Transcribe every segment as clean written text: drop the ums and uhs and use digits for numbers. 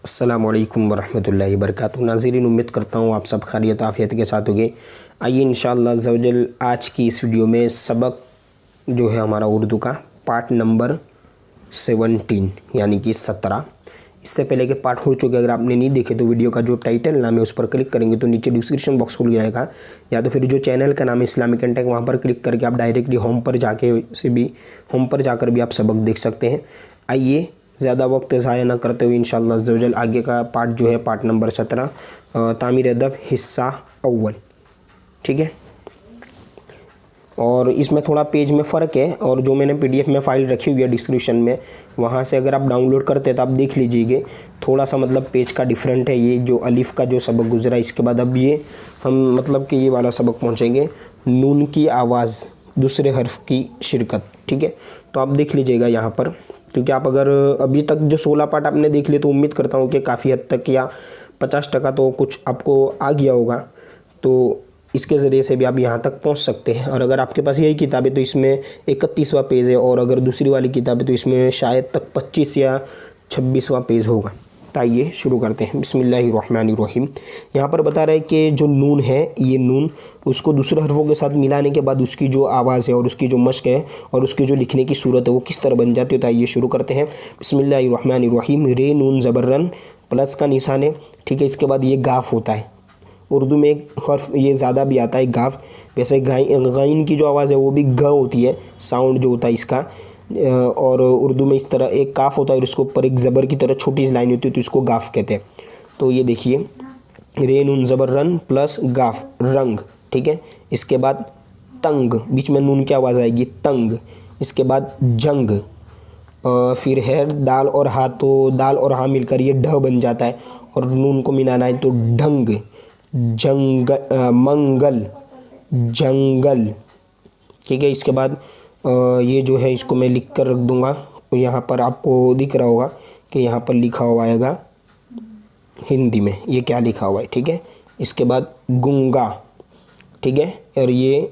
अस्सलामुअलैकुम वरहमतुल्लाहि वबरकातुहू। नाज़रीन, उम्मीद करता हूँ आप सब खैरियत आफ़ियत के साथ होंगे। आइए इंशाअल्लाह अज़्ज़ा वजल आज की इस वीडियो में सबक जो है हमारा उर्दू का पार्ट नंबर 17 यानी कि 17। इससे पहले के पार्ट हो चुके, अगर आपने नहीं देखे तो वीडियो का जो टाइटल नाम है उस पर क्लिक करेंगे तो नीचे डिस्क्रिप्शन बॉक्स खुल जाएगा, या तो फिर जो चैनल का नाम है इस्लामिक कंटेंट वहाँ पर क्लिक करके आप डायरेक्टली होम पर जाकर भी आप सबक देख सकते हैं। आइए ज़्यादा वक्त ज़ाया ना करते हुए इंशाअल्लाह अज़्ज़ा वजल आगे का पार्ट जो है पार्ट नंबर 17 तामीर अदब हिस्सा अव्वल, ठीक है। और इसमें थोड़ा पेज में फ़र्क है, और जो मैंने पीडीएफ में फ़ाइल रखी हुई है डिस्क्रिप्शन में वहाँ से अगर आप डाउनलोड करते हैं तो आप देख लीजिएगा, थोड़ा सा मतलब पेज का डिफरेंट है। ये जो अलिफ़ का जो सबक गुजरा, इसके बाद अब ये हम मतलब कि ये वाला सबक पहुँचेंगे नून की आवाज़ दूसरे हर्फ की शिरकत, ठीक है। तो आप देख लीजिएगा यहाँ पर, क्योंकि आप अगर अभी तक जो 16 पार्ट आपने देख लिए तो उम्मीद करता हूँ कि काफ़ी हद तक या 50% तो कुछ आपको आ गया होगा, तो इसके ज़रिए से भी आप यहाँ तक पहुँच सकते हैं। और अगर आपके पास यही किताब है तो इसमें 31वां पेज है, और अगर दूसरी वाली किताब है तो इसमें शायद तक 25 या 26वां पेज होगा। तो आइए शुरू करते हैं। बिस्मिल्लाहिर्रहमानिर्रहीम। यहाँ पर बता रहा है कि जो नून है, ये नून उसको दूसरे हर्फों के साथ मिलाने के बाद उसकी जो आवाज़ है और उसकी जो मश्क है और उसकी जो लिखने की सूरत है वो किस तरह बन जाती है। तो आइए शुरू करते हैं। बिस्मिल्लाहिर्रहमानिर्रहीम। रे नून ज़बरन प्लस का निशान है, ठीक है। इसके बाद ये गाफ होता है, उर्दू में एक हर्फ ये ज़्यादा भी आता है गाफ। वैसे गाइन की जो आवाज़ है वो भी ग होती है, साउंड जो होता है इसका। और उर्दू में इस तरह एक काफ होता है और इसके ऊपर एक ज़बर की तरह छोटी सी लाइन होती है तो इसको गाफ कहते हैं। तो ये देखिए, रे नून ज़बर रन प्लस गाफ रंग, ठीक है। इसके बाद तंग, बीच में नून की आवाज़ आएगी तंग। इसके बाद जंग, फिर है दाल और हा, तो दाल और हा मिलकर ये ढ बन जाता है, और नून को मिलाना है तो ढंग। जंग मंगल जंगल, ठीक है। इसके बाद ये जो है इसको मैं लिख कर रख दूँगा, यहाँ पर आपको दिख रहा होगा कि यहाँ पर लिखा हुआ आएगा हिंदी में ये क्या लिखा हुआ है, ठीक है। इसके बाद गुंगा, ठीक है। और ये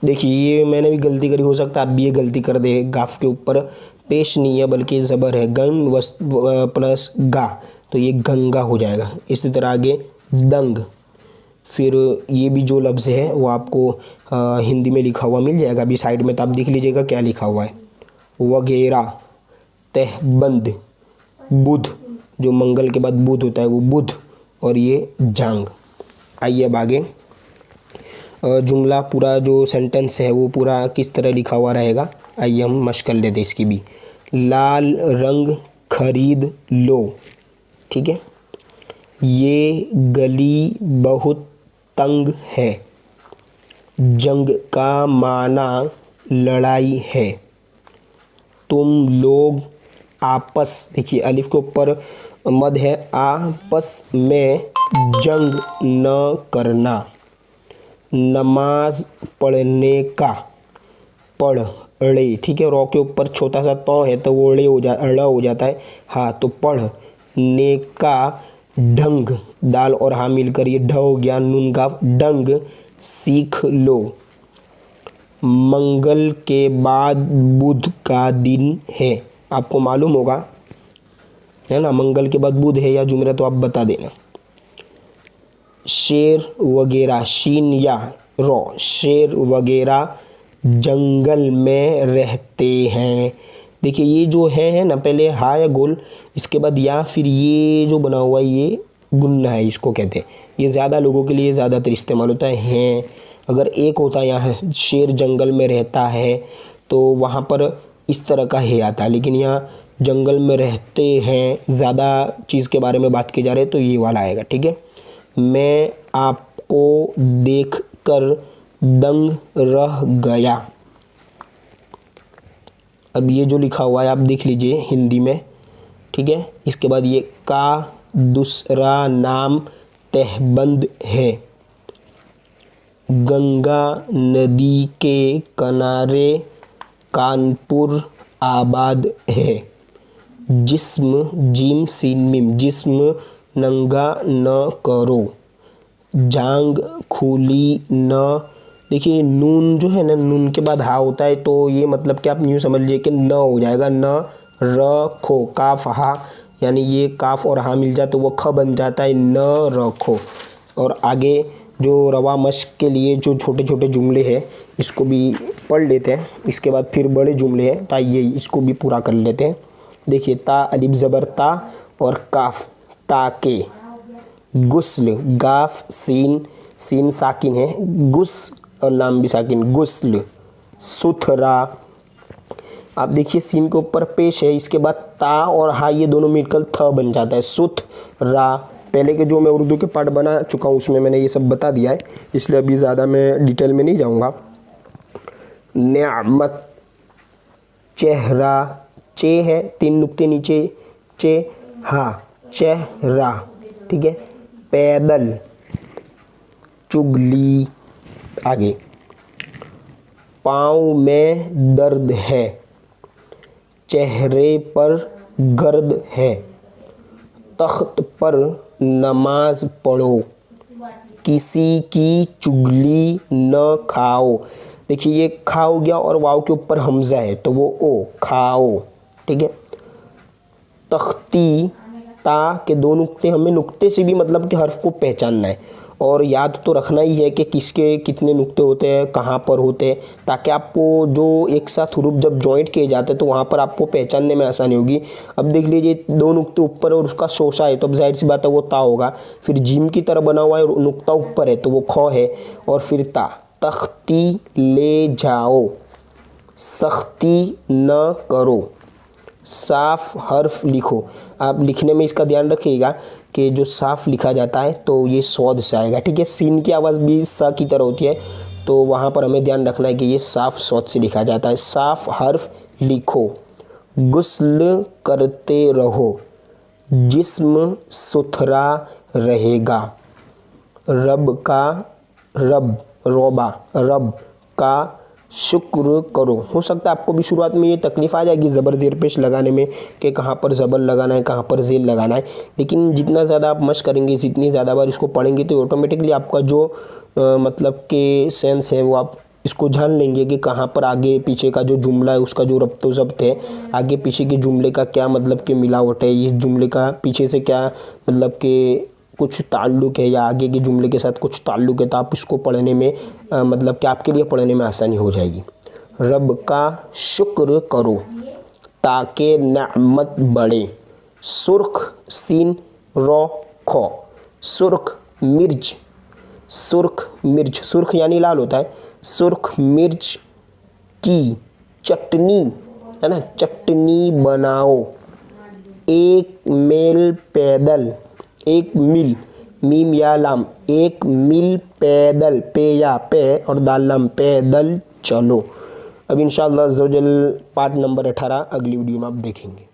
देखिए, ये मैंने भी गलती करी, हो सकता है आप भी ये गलती कर दे। गाफ के ऊपर पेश नहीं है बल्कि ज़बर है, गन वस प्लस गा, तो ये गंगा हो जाएगा। इसी तरह आगे दंग, फिर ये भी जो लफ्ज़ है वो आपको हिंदी में लिखा हुआ मिल जाएगा अभी साइड में, तो आप देख लीजिएगा क्या लिखा हुआ है। वगैरह, तहबंद, बुध, जो मंगल के बाद बुध होता है वो बुध, और ये जांग। आइए अब आगे जुमला पूरा जो सेंटेंस है वो पूरा किस तरह लिखा हुआ रहेगा, आइए हम मश्क कर लेते इसकी भी। लाल रंग खरीद लो, ठीक है। ये गली बहुत तंग है। जंग का माना लड़ाई है। तुम लोग आपस, देखिए अलिफ के ऊपर मद है, आपस में जंग न करना। नमाज पढ़ने का, पढ़े, ठीक है। रॉ के ऊपर छोटा सा तो है तो वो अड़ा हो जाता है, हाँ, तो पढ़ने का। ढंग, दाल और हा मिलकर ये ढ हो गया, नून का डंग, सीख लो। मंगल के बाद बुध का दिन है, आपको मालूम होगा है ना, मंगल के बाद बुध है या जुमेरात, तो आप बता देना। शेर वगैरह, शीन या रॉ, शेर वगैरह जंगल में रहते हैं। देखिए ये जो है ना, पहले हा या गोल, इसके बाद या, फिर ये जो बना हुआ है ये गुन्ना है, इसको कहते हैं। ये ज़्यादा लोगों के लिए ज़्यादातर इस्तेमाल होता है हैं। अगर एक होता है यहाँ शेर जंगल में रहता है तो वहाँ पर इस तरह का है आता है, लेकिन यहाँ जंगल में रहते हैं, ज़्यादा चीज़ के बारे में बात की जा रही है तो ये वाला आएगा, ठीक है। मैं आपको देख कर दंग रह गया। अब ये जो लिखा हुआ है आप देख लीजिए हिंदी में, ठीक है। इसके बाद ये का दूसरा नाम तहबंद है। गंगा नदी के किनारे कानपुर आबाद है। जिस्म, जीम सीन मीम, जिस्म नंगा न करो। जांग खुली न, देखिए नून जो है ना, नून के बाद हा होता है तो ये मतलब कि आप यूँ समझ लीजिए कि न हो जाएगा, न रखो, काफ हा यानी ये काफ और हा मिल जाए तो वो ख बन जाता है न रखो। और आगे जो रवा मश्क के लिए जो छोटे छोटे जुमले हैं इसको भी पढ़ लेते हैं, इसके बाद फिर बड़े जुमले हैं, ताइए इसको भी पूरा कर लेते हैं। देखिए, ता अलिफ ज़बर ता और काफ ताके, गुस्ल गाफ सीन, सीन साकिन है, गुस और लाम भी साकिन गुस्ल, सुथरा। आप देखिए सीन के ऊपर पेश है, इसके बाद ता और हा ये दोनों मिलकर थ बन जाता है, सुथरा। पहले के जो मैं उर्दू के पार्ट बना चुका हूँ उसमें मैंने ये सब बता दिया है, इसलिए अभी ज़्यादा मैं डिटेल में नहीं जाऊँगा। नेअमत, चेहरा, चे है 3 नुक्ते नीचे, चे हा चेहरा, ठीक है। पैदल, चुगली, आगे पाँव में दर्द है, चेहरे पर गर्द है, तख्त पर नमाज पढ़ो, किसी की चुगली न खाओ। देखिए ये खा हो गया और वाव के ऊपर हमजा है तो वो ओ खाओ, ठीक है। तख्ती, ता के 2 नुक्ते, हमें नुक्ते से भी मतलब कि हर्फ को पहचानना है और याद तो रखना ही है कि किसके कितने नुक्ते होते हैं, कहाँ पर होते हैं, ताकि आपको जो एक साथ हुरूफ जब जॉइंट किए जाते हैं तो वहाँ पर आपको पहचानने में आसानी होगी। अब देख लीजिए 2 नुक्ते ऊपर और उसका शोशा है तो अब जाहिर सी बात है वो ता होगा। फिर जीम की तरह बना हुआ है और नुक्ता ऊपर है तो वो ख है और फिर ता। तख्ती ले जाओ, सख्ती न करो, साफ हर्फ लिखो। आप लिखने में इसका ध्यान रखिएगा कि जो साफ लिखा जाता है तो ये सौद से आएगा, ठीक है। सीन की आवाज़ भी सा की तरह होती है तो वहाँ पर हमें ध्यान रखना है कि ये साफ सौद से लिखा जाता है। साफ हर्फ लिखो। गुस्ल करते रहो, जिस्म सुथरा रहेगा। रब का, रब रोबा, रब का शुक्र करो। हो सकता है आपको भी शुरुआत में ये तकलीफ़ आ जाएगी ज़बर ज़ेर पेश लगाने में कि कहाँ पर ज़बर लगाना है, कहाँ पर ज़ेर लगाना है, लेकिन जितना ज़्यादा आप मशक करेंगे, जितनी ज़्यादा बार इसको पढ़ेंगे तो ऑटोमेटिकली आपका जो मतलब के सेंस है वो आप इसको जान लेंगे कि कहाँ पर आगे पीछे का जो जुमला है उसका जो रब्तो ज़ब्त है, आगे पीछे के जुमले का क्या मतलब कि मिलावट है, इस जुमले का पीछे से क्या मतलब कि कुछ ताल्लुक है या आगे के जुमले के साथ कुछ ताल्लुक है, तो आप इसको पढ़ने में मतलब कि आपके लिए पढ़ने में आसानी हो जाएगी। रब का शुक्र करो ताकि नेमत बढ़े। सुर्ख सीन रो खो, सुर्ख मिर्च, सुर्ख मिर्च, सुर्ख यानी लाल होता है, सुर्ख मिर्च की चटनी है ना, चटनी बनाओ। एक मील पैदल, एक मील मीम या लाम, एक मील पैदल, पे या पे और दाल लाम, पैदल चलो। अब इंशाअल्लाह ज़ोजल पार्ट नंबर 18 अगली वीडियो में आप देखेंगे।